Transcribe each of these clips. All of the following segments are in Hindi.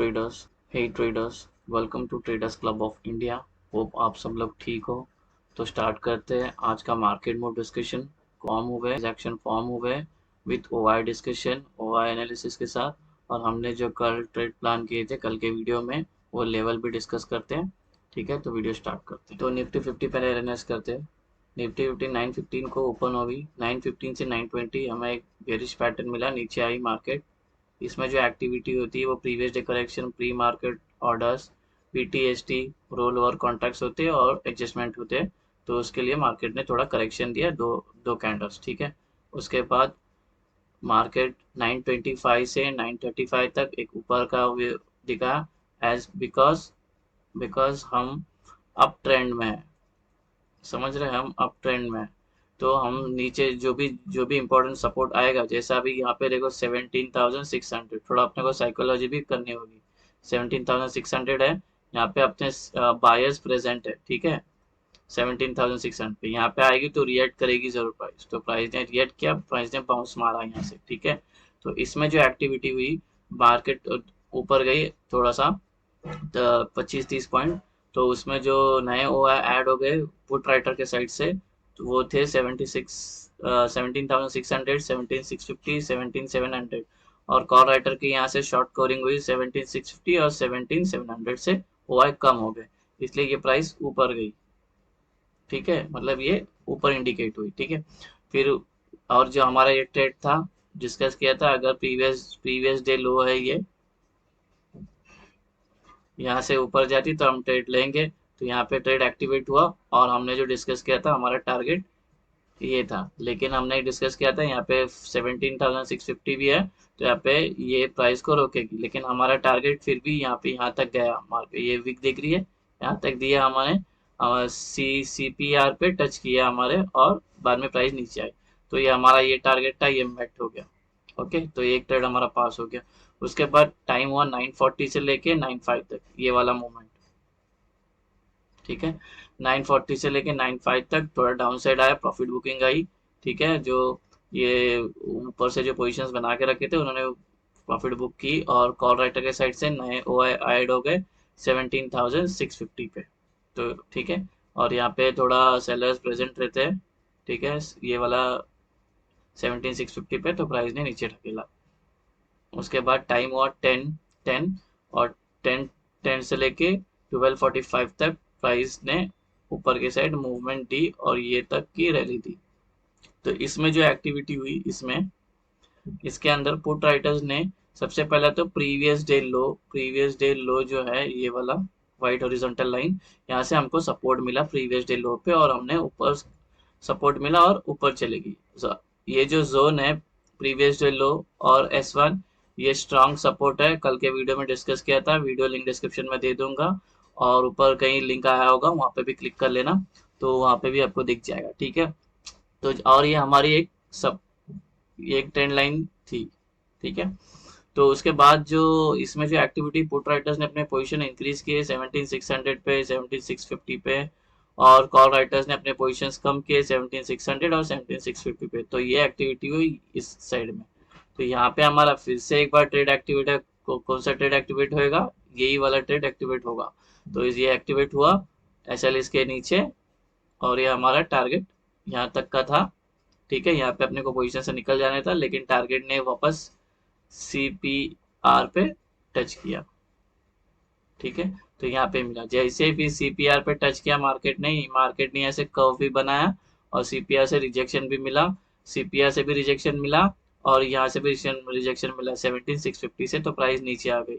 Traders, welcome to traders club of India. Hope आप सब लोग ठीक हो। तो स्टार्ट करते हैं आज का मार्केट मूव डिस्कशन। फॉर्म हुए ट्रांजैक्शन फॉर्म हुए with OI discussion, OI analysis के साथ। और हमने जो कल ट्रेड प्लान किए थे कल के वीडियो में, वो लेवल भी डिस्कस करते हैं। ठीक है, तो वीडियो स्टार्ट करते हैं। तो निफ्टी 50 पहले एनालाइज करते हैं। निफ्टी 50 915 को ओपन होगी। 915 से 920 हमें एक बेरिश पैटर्न मिला, नीचे आई मार्केट। इसमें जो एक्टिविटी होती है वो previous day correction, pre market orders, BTST, roll over contracts होते हैं और एडजस्टमेंट होते हैं। तो उसके लिए मार्केट ने थोड़ा करेक्शन दिया, दो दो कैंडल्स। ठीक है, उसके बाद मार्केट 925 से 935 तक एक ऊपर का दिखा, एज बिकॉज बिकॉज हम अप ट्रेंड में है। समझ रहे हैं, हम अप ट्रेंड में। तो हम नीचे जो भी इंपॉर्टेंट सपोर्ट आएगा, जैसा अभी यहाँ पे देखो 17,600, थोड़ा अपने को साइकोलॉजी भी करनी होगी। 17,600 है, यहाँ पे अपने बायर्स प्रेजेंट है। ठीक है, 17,600 पे यहाँ पे आएगी तो रिएक्ट करेगी जरूर प्राइस। तो प्राइस ने रिएक्ट किया, प्राइस ने बाउंस मारा यहाँ से। ठीक है, तो इसमें जो एक्टिविटी हुई, मार्केट ऊपर गई थोड़ा सा 25-30 पॉइंट। तो उसमें जो नए ओ ऐड हो गए पुट राइटर के साइड से, तो वो थे 17,600, 17,650, 17,700। और कॉल राइटर की यहाँ से शॉर्ट कवरिंग हुई 17,650 और 17,700 से ओ कम हो गए, इसलिए ये प्राइस ऊपर गई। ठीक है, मतलब ये ऊपर इंडिकेट हुई। ठीक है, फिर और जो हमारा ये ट्रेड था डिस्कस किया था, अगर प्रीवियस डे लो है, ये यहाँ से ऊपर जाती तो हम ट्रेड लेंगे। तो यहाँ पे ट्रेड एक्टिवेट हुआ और हमने जो डिस्कस किया था हमारा टारगेट ये था, लेकिन हमने डिस्कस किया था यहाँ पे 17,650 भी है, तो यहाँ पे ये प्राइस को रोकेगी। लेकिन हमारा टारगेट फिर भी यहाँ तक गया। मार्केट ये वीक दिख रही है, यहाँ तक दिया हमने, CPR पे टच किया हमारे, और बाद में प्राइस नीचे आई। तो ये हमारा ये टारगेट था, ये मेट हो गया। ओके, तो एक ट्रेड हमारा पास हो गया। उसके बाद टाइम हुआ 940 से लेके 95 तक, ये वाला मूवमेंट। ठीक है, 940 से लेके 95 तक थोड़ा डाउन साइड आया, प्रॉफिट बुकिंग आई। ठीक है, जो ये ऊपर से जो पोजीशंस बना के रखे थे उन्होंने प्रॉफिट बुक की, और कॉल राइटर के साइड से नए ओ ऐड हो गए 17,650 पे। तो ठीक है, और यहाँ पे थोड़ा सेलर्स प्रेजेंट रहते हैं। ठीक है, ये वाला 17,650 पे, तो प्राइस ने नीचे ढकेला। उसके बाद टाइम हुआ 10:10, और 10:10 से लेके 12:45 तक प्राइस ने ऊपर के साइड मूवमेंट दी और ये तक की रैली दी। तो इसमें जो एक्टिविटी हुई, इसके अंदर पुट राइटर्स ने सबसे पहला तो प्रीवियस डे लो जो है ये वाला व्हाइट हॉरिजॉन्टल लाइन, यहाँ से हमको सपोर्ट मिला प्रीवियस डे लो पे, और हमने ऊपर सपोर्ट मिला और ऊपर चलेगी। ये जो जोन है प्रीवियस डे लो और S1, ये स्ट्रांग सपोर्ट है। कल के वीडियो में डिस्कस किया था, वीडियो लिंक डिस्क्रिप्शन में दे दूंगा, और ऊपर कहीं लिंक आया होगा वहां पे भी क्लिक कर लेना, तो वहां पे भी आपको दिख जाएगा। ठीक है, तो और ये हमारी एक ट्रेंड लाइन थी। ठीक है, तो उसके बाद जो इसमें जो एक्टिविटी, पुट राइटर्स ने अपने पोजीशन इंक्रीज किए 17,600 पे, 17,650 पे, और कॉल राइटर्स ने अपने पोजीशंस कम किए 17,600 और 17,650 पे। तो ये एक्टिविटी हुई इस साइड में। तो यहाँ पे हमारा फिर से एक बार ट्रेड एक्टिवेट है। कौन सा ट्रेड एक्टिवेट होएगा, यही वाला ट्रेड एक्टिवेट होगा। तो ये एक्टिवेट हुआ SL इसके नीचे, और ये हमारा टारगेट यहाँ तक का था। ठीक है, यहाँ पे अपने को पोजीशन से निकल जाना था, लेकिन टारगेट ने वापस CPR पे टच किया। ठीक है, तो यहाँ पे मिला, जैसे भी CPR पे टच किया मार्केट ने ऐसे कर्व भी बनाया, और CPR से रिजेक्शन भी मिला, CPR से भी रिजेक्शन मिला, और यहाँ से भी रिजेक्शन मिला 17,650 से, तो प्राइस नीचे आ गई।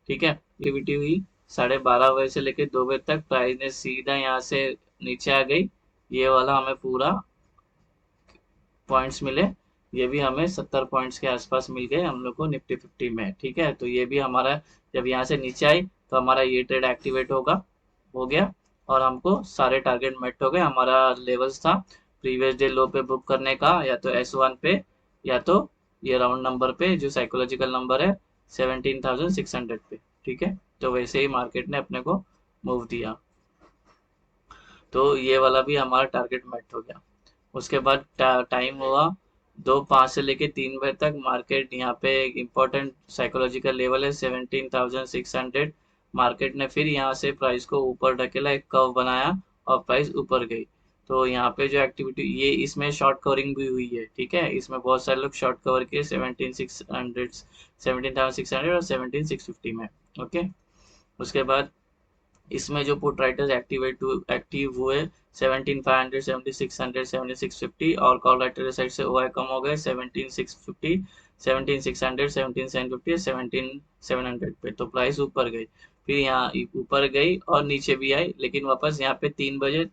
ठीक है, एक्टिविटी हुई 12:30 बजे से लेकर 2 बजे तक, प्राइस ने सीधा यहाँ से नीचे आ गई। ये वाला हमें पूरा पॉइंट्स मिले, ये भी हमें 70 पॉइंट्स के आसपास मिल गए हम लोग को निफ्टी 50 में। ठीक है, तो ये भी हमारा जब यहाँ से नीचे आई तो हमारा ये ट्रेड एक्टिवेट हो गया, और हमको सारे टारगेट मेट हो गए। हमारा लेवल्स था प्रीवियस डे लो पे बुक करने का, या तो S1 पे, या तो ये राउंड नंबर पे जो साइकोलॉजिकल नंबर है 17,600 पे। ठीक है, तो वैसे ही मार्केट ने अपने को मूव दिया, तो ये वाला भी हमारा टारगेट मेट हो गया। उसके बाद टाइम हुआ 5 से लेके 3 बजे तक मार्केट यहाँ पे एक इम्पोर्टेंट साइकोलॉजिकल लेवल है 17,600। मार्केट ने फिर यहाँ से प्राइस को ऊपर ढकेला, एक कर्व बनाया और प्राइस ऊपर गई। तो यहाँ पे जो एक्टिविटी ये इसमें शॉर्ट कवरिंग भी हुई है, ठीक है, इसमें बहुत सारे लोग शॉर्ट कवर किए 17,600, 17,600 और 17,650 में। ओके, उसके बाद इसमें जो पुट राइटर्स एक्टिव हुए 17,500, 7,600, 7,650, और कॉल राइटर साइड से ओआई कम हो गए 17,650, 17,600, 17,750, 17,700 पे। तो प्राइस ऊपर गई, फिर यहाँ ऊपर गई और नीचे भी आई, लेकिन वापस यहाँ पे 3 बजे,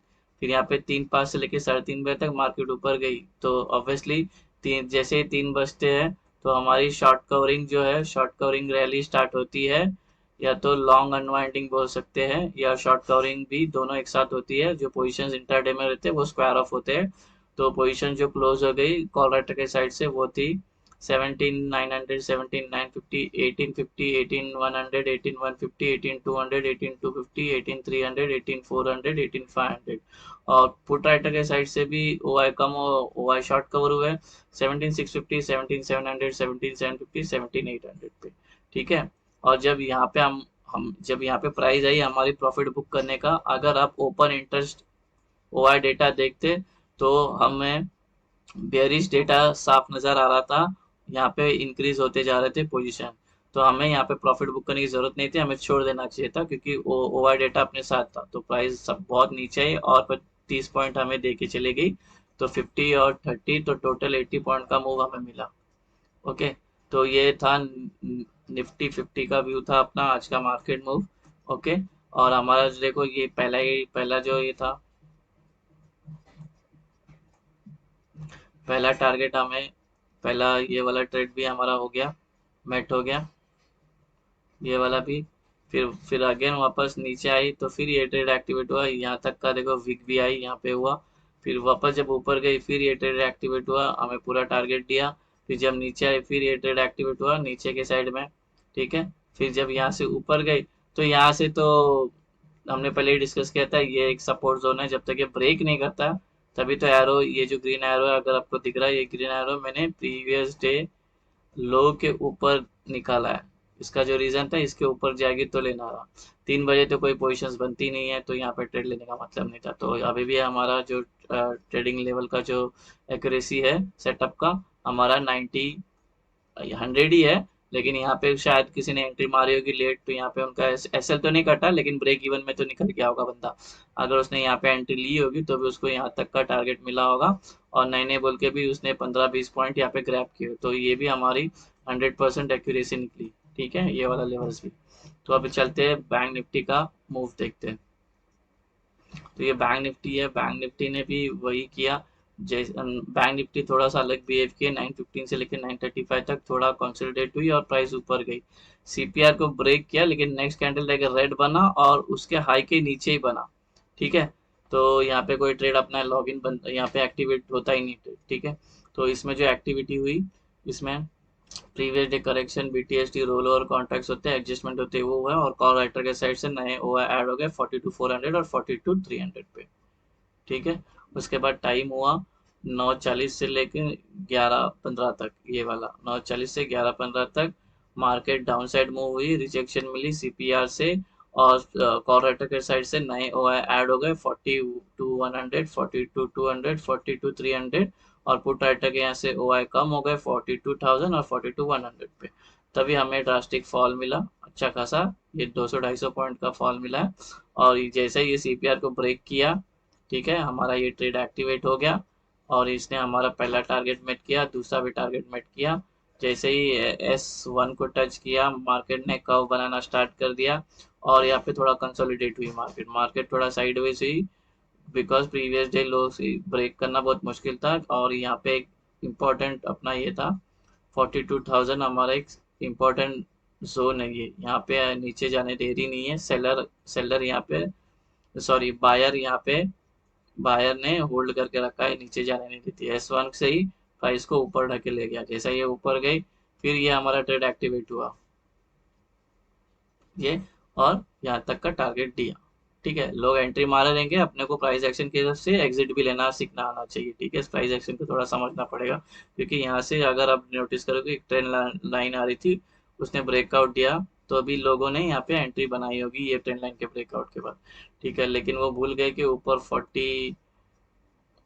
फिर यहाँ पे 3:05 से लेकर 3:30 बजे तक मार्केट ऊपर गई। तो ऑब्वियसली तीन जैसे ही 3 बजते हैं तो हमारी शॉर्ट कवरिंग जो है, शॉर्ट कवरिंग रैली स्टार्ट होती है। या तो लॉन्ग अनवाइंडिंग बोल सकते हैं या शॉर्ट कवरिंग भी, दोनों एक साथ होती है। जो पोजीशंस इंटरडे में रहते हैं वो स्क्वायर ऑफ होते हैं। तो पोजीशन जो क्लोज हो गई कॉल राइटर के साइड से वो थी 17,900, 17,950, 1850, 18,100, 18,150, 18,200, 18,250, 18,300, 18,400, 18,500। और पुट राइटर के साइड से भी ओआई कम ओ आई शॉर्ट कवर हुए 17,650, 17,700, 17,750, 17,800 पे, ठीक है। और जब यहाँ पे हम जब यहाँ पे प्राइस आई हमारी प्रॉफिट बुक करने का, अगर आप ओपन इंटरेस्ट ओआई डेटा देखते तो हमें बेयरिश डेटा साफ नजर आ रहा था। यहाँ पे इंक्रीज होते जा रहे थे पोजीशन। तो हमें यहाँ पे प्रॉफिट बुक करने की जरूरत नहीं थी, हमें छोड़ देना चाहिए था, क्योंकि ओआई डेटा अपने साथ था। तो प्राइस सब बहुत नीचे है और 30 पॉइंट हमें दे के चले गई। तो 50 और 30, तो टोटल 80 पॉइंट का मूव हमें मिला। ओके, तो ये था निफ्टी 50 का व्यू था अपना आज का मार्केट मूव। ओके, और हमारा जो देखो ये पहला जो ये था, पहला टारगेट हमें, पहला ये वाला ट्रेड भी हमारा हो गया, मेट हो गया, ये वाला भी। फिर अगेन वापस नीचे आई तो फिर ये ट्रेड एक्टिवेट हुआ, यहाँ तक का देखो विक भी आई यहाँ पे हुआ। फिर वापस जब ऊपर गई फिर ये ट्रेड एक्टिवेट हुआ, हमें पूरा टारगेट दिया। फिर जब नीचे आई फिर ये ट्रेड एक्टिवेट हुआ नीचे के साइड में, ठीक है। फिर जब यहाँ से ऊपर गई तो यहाँ से तो हमने पहले ही डिस्कस किया था, ये एक सपोर्ट जोन है, जब तक ये ब्रेक नहीं करता तभी तो एरो, ये जो ग्रीन एरो है अगर आपको दिख रहा है, ये ग्रीन एरो मैंने प्रीवियस डे लो के ऊपर निकाला है। इसका जो रीजन था इसके ऊपर जाएगी तो लेना रहा। 3 बजे तो कोई पोजीशंस बनती नहीं है, तो यहाँ पे ट्रेड लेने का मतलब नहीं था। तो अभी भी हमारा जो ट्रेडिंग लेवल का जो एक्यूरेसी है सेटअप का, हमारा 100 ही है। लेकिन यहाँ पे शायद किसी ने एंट्री मारी होगी लेट, तो यहाँ पे उनका एसएल तो नहीं कटा, लेकिन ब्रेक इवन में तो निकल गया होगा बंदा। अगर उसने यहाँ पे एंट्री ली होगी तो भी उसको यहाँ तक का टारगेट मिला होगा। और नए नए बोल के भी उसने 15-20 पॉइंट यहाँ पे ग्रैब किए, तो ये भी हमारी 100% एक्यूरेसी निकली, ठीक है, ये वाला लेवल्स भी। तो अभी चलते हैं बैंक निफ्टी का मूव देखते हैं। तो ये बैंक निफ्टी है, बैंक निफ्टी ने भी वही किया। जैसे बैंक निफ्टी थोड़ा सा अलग बिहेव किया, 915 से लेकर 935 तक थोड़ा कंसोलिडेट हुई और प्राइस ऊपर गई। सीपीआर को ब्रेक किया, लेकिन नेक्स्ट कैंडल लेकर रेड बना और उसके हाई के नीचे ही बना, ठीक है। तो यहाँ पे कोई ट्रेड अपना लॉग इन बन, यहाँ पे एक्टिवेट होता ही नहीं, ठीक है। तो इसमें जो एक्टिविटी हुई, इसमें previous day correction, BTST roll over contracts होते हैं, एडजस्टमेंट होते हैं, वो हुआ। और कॉल राइटर के साइड से नए ओ ऐड हो गए 42,400 और 42,300 पे, ठीक है। उसके बाद टाइम हुआ 9:40 से लेकर 11:15 तक, ये वाला 9:40 से 11:15 तक मार्केट डाउन साइड मूव हुई, रिजेक्शन मिली सीपीआर से। और कॉल राइटर के साइड से नए ओ ऐड हो गए 42,100, 42,200, 42,300। और पुट राइटर के यहाँ से ओ आई कम हो गए 42,000 और 42,100 पे। तभी हमें ड्रास्टिक फॉल मिला, अच्छा खासा, ये 200-250 पॉइंट का फॉल मिला है। और जैसे ही ये सीपीआर को ब्रेक किया, ठीक है, हमारा ये ट्रेड एक्टिवेट हो गया। और इसने हमारा पहला टारगेट मेट किया, दूसरा भी टारगेट मेट किया। जैसे ही S1 को टच किया मार्केट ने कर्व बनाना स्टार्ट कर दिया। और यहाँ पे थोड़ा कंसोलिडेट हुई मार्केट, मार्केट थोड़ा साइडवेज हुई, बिकॉज प्रीवियस डे लो से ब्रेक करना बहुत मुश्किल था। और यहाँ पे एक इम्पोर्टेंट अपना ये था 42,000, हमारा एक इम्पोर्टेंट जोन है ये, यहाँ पे नीचे जाने दे रही नहीं है सेलर। सेलर यहाँ पे, सॉरी बायर, यहाँ पे बायर ने होल्ड करके रखा है, नीचे जाने नहीं देती है। S1 से ही प्राइस को ऊपर ढके ले गया, जैसा ये ऊपर गई फिर ये हमारा ट्रेड एक्टिवेट हुआ ये, और यहाँ तक का टारगेट दिया। ठीक है, लोग एंट्री मारे रहेंगे, अपने को प्राइस एक्शन की तरफ से एग्जिट भी लेना सीखना आना चाहिए। ठीक है, इस प्राइस एक्शन को थोड़ा समझना पड़ेगा, क्योंकि यहाँ से अगर आप नोटिस करोगे एक ट्रेंड लाइन आ रही थी, उसने ब्रेकआउट दिया, तो अभी लोगों ने यहाँ पे एंट्री बनाई होगी ये ट्रेंड लाइन के ब्रेकआउट के बाद। ठीक है, लेकिन वो भूल गए कि ऊपर 42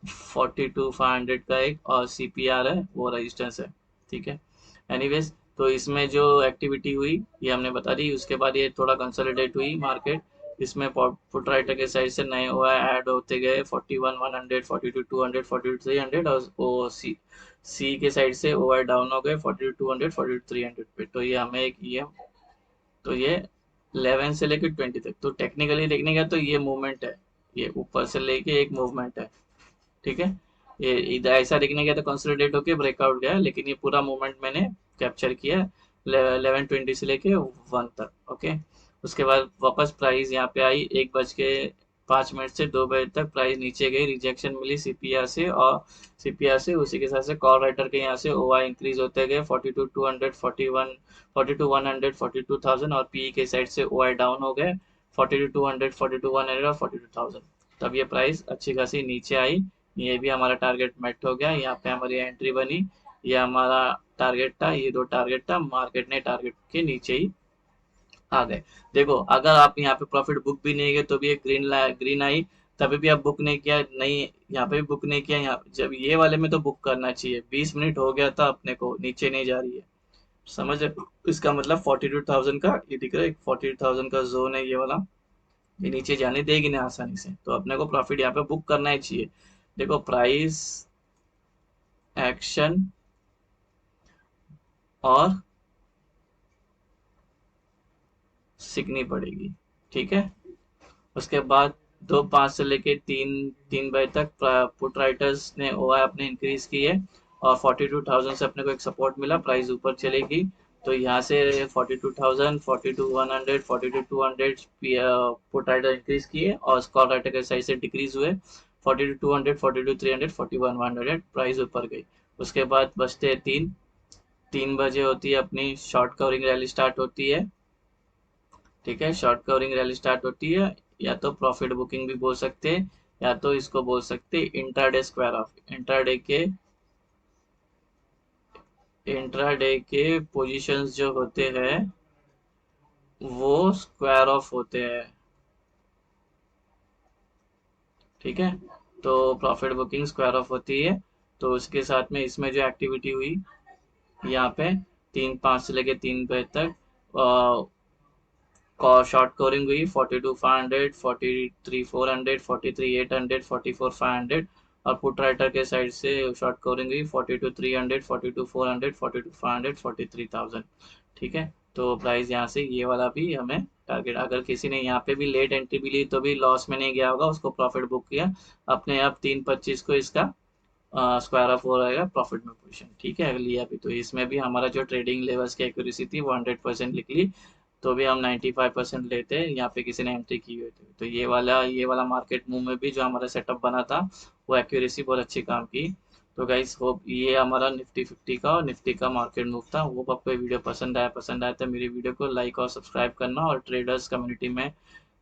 500 का एक और सीपीआर है, वो रेजिस्टेंस है। ठीक है, एनीवेज, तो इसमें जो एक्टिविटी हुई ये हमने बता दी। उसके बाद ये थोड़ा कंसोलिडेट हुई मार्केट, इसमें पुट राइटर के साइड से नए ओ ऐड होते गए 41 100, 42 200, 42 300, और ओ सी के साइड से ओ डाउन हो गए 42 200, 42 300 पे। तो ये हमें एक ये, तो ये 11 से लेके 20 तक, तो टेक्निकली देखने का तो ये मूवमेंट है, ये ऊपर से लेके एक मूवमेंट है। ठीक है, ये इधर ऐसा दिखने गया तो कंसोलिडेट होके ब्रेकआउट गया, लेकिन ये पूरा मूवमेंट मैंने कैप्चर किया 11:20 से लेके 1 तक। ओके, उसके बाद वापस प्राइस यहाँ पे आई 1:05 से 2 बजे तक प्राइस नीचे गई, रिजेक्शन मिली सीपीआर से, और सीपीआर से उसी के साथ से कॉल राइटर के यहाँ से ओआई इंक्रीज होते गए 42 200, 42 100, 42,000, और पीई के साइड से ओआई डाउन हो गए 42 200, 42 100 और 42,000। तब ये प्राइस अच्छी खासी नीचे आई, ये भी हमारा टारगेट मेट हो गया, यहाँ पे हमारी एंट्री बनी, ये हमारा टारगेट था, ये दो टारगेट था, मार्केट ने टारगेट के नीचे ही आ गए। देखो, अगर आप यहाँ पे प्रॉफिट बुक भी नहीं गए तो भी एक ग्रीन आई, तभी भी आप बुक नहीं किया, नहीं यहाँ पे भी बुक नहीं किया, यहाँ जब ये वाले में तो बुक करना चाहिए। 20 मिनट हो गया था, अपने को नीचे नहीं जा रही है, समझ रहे हो? इसका मतलब 42,000 का ये दिख रहा है, 42,000 का जोन है ये वाला, ये नीचे जाने देगी ना आसानी से, तो अपने को प्रॉफिट यहाँ पे बुक करना ही चाहिए। देखो, प्राइस एक्शन और सीखनी पड़ेगी। ठीक है, उसके बाद 2:05 से लेके 3 बजे तक पुट राइटर्स ने ओआई अपने इंक्रीज की है, और 42,000 से अपने को एक सपोर्ट मिला, प्राइस ऊपर चलेगी। तो यहाँ से 42,000, 42 100, 42 200 पुट राइटर इंक्रीज किए, और कॉल राइटर के साइड से डिक्रीज हुए 42 200, 42 300, 41 100, प्राइस ऊपर गई। उसके बाद बचते हैं 3 बजे होती है अपनी शॉर्ट कवरिंग रैली स्टार्ट होती है। ठीक है, शॉर्ट कवरिंग रैली स्टार्ट होती है, या तो प्रॉफिट बुकिंग भी बोल सकते हैं, या तो इसको बोल सकते हैं इंट्राडे स्क्वायर ऑफ। इंट्राडे के पोजीशंस जो होते हैं वो स्क्वायर ऑफ होते हैं। ठीक है, तो प्रॉफिट बुकिंग स्क्वायर ऑफ होती है। तो उसके साथ में इसमें जो एक्टिविटी हुई यहाँ पे 3:05 से लेके 3 बजे तक, शॉर्ट कवरिंग हुई 42 500, 43 400, 43 800, 44 500, और पुट राइटर के साइड से शॉर्ट कवरिंग हुई 42 300, 42 400, 42 500, 43,000। ठीक है, तो प्राइस यहाँ से ये वाला भी हमें टारगेट, अगर किसी ने यहाँ पे भी लेट एंट्री भी ली तो भी लॉस में नहीं गया होगा, उसको प्रॉफिट बुक किया अपने आप 3:25 को इसका स्क्वायर ऑफ हो रहेगा प्रॉफिट में पोजीशन। ठीक है, लिया भी तो इसमें भी हमारा जो ट्रेडिंग लेवल्स की एक्यूरेसी थी वो 100% निकली, तो भी हम 95% लेते हैं, यहाँ पे किसी ने एंट्री की हुई थी। तो ये वाला मार्केट मूव में भी जो हमारा सेटअप बना था वो एक्यूरेसी बहुत अच्छी काम की। तो गाइस, होप ये हमारा निफ्टी 50 का और निफ्टी का मार्केट मूव था। होप आपको ये वीडियो पसंद आया तो मेरी वीडियो को लाइक और सब्सक्राइब करना, और ट्रेडर्स कम्युनिटी में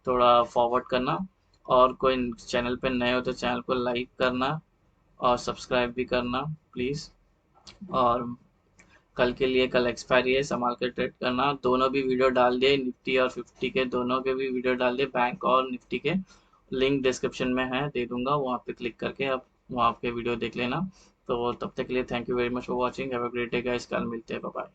थोड़ा फॉरवर्ड करना, और कोई चैनल पे नए हो तो चैनल को लाइक करना और सब्सक्राइब भी करना प्लीज़। और कल एक्सपायरी है, संभाल कर ट्रेड करना। दोनों भी वीडियो डाल दिए, निफ्टी और 50 के दोनों के भी वीडियो डाल दिए, बैंक और निफ्टी के। लिंक डिस्क्रिप्शन में है, दे दूंगा, वहाँ पे क्लिक करके आप वहाँ पे वीडियो देख लेना। तो तब तक के लिए thank you very much for watching, have a great day guys, कल मिलते हैं, बाय बाय।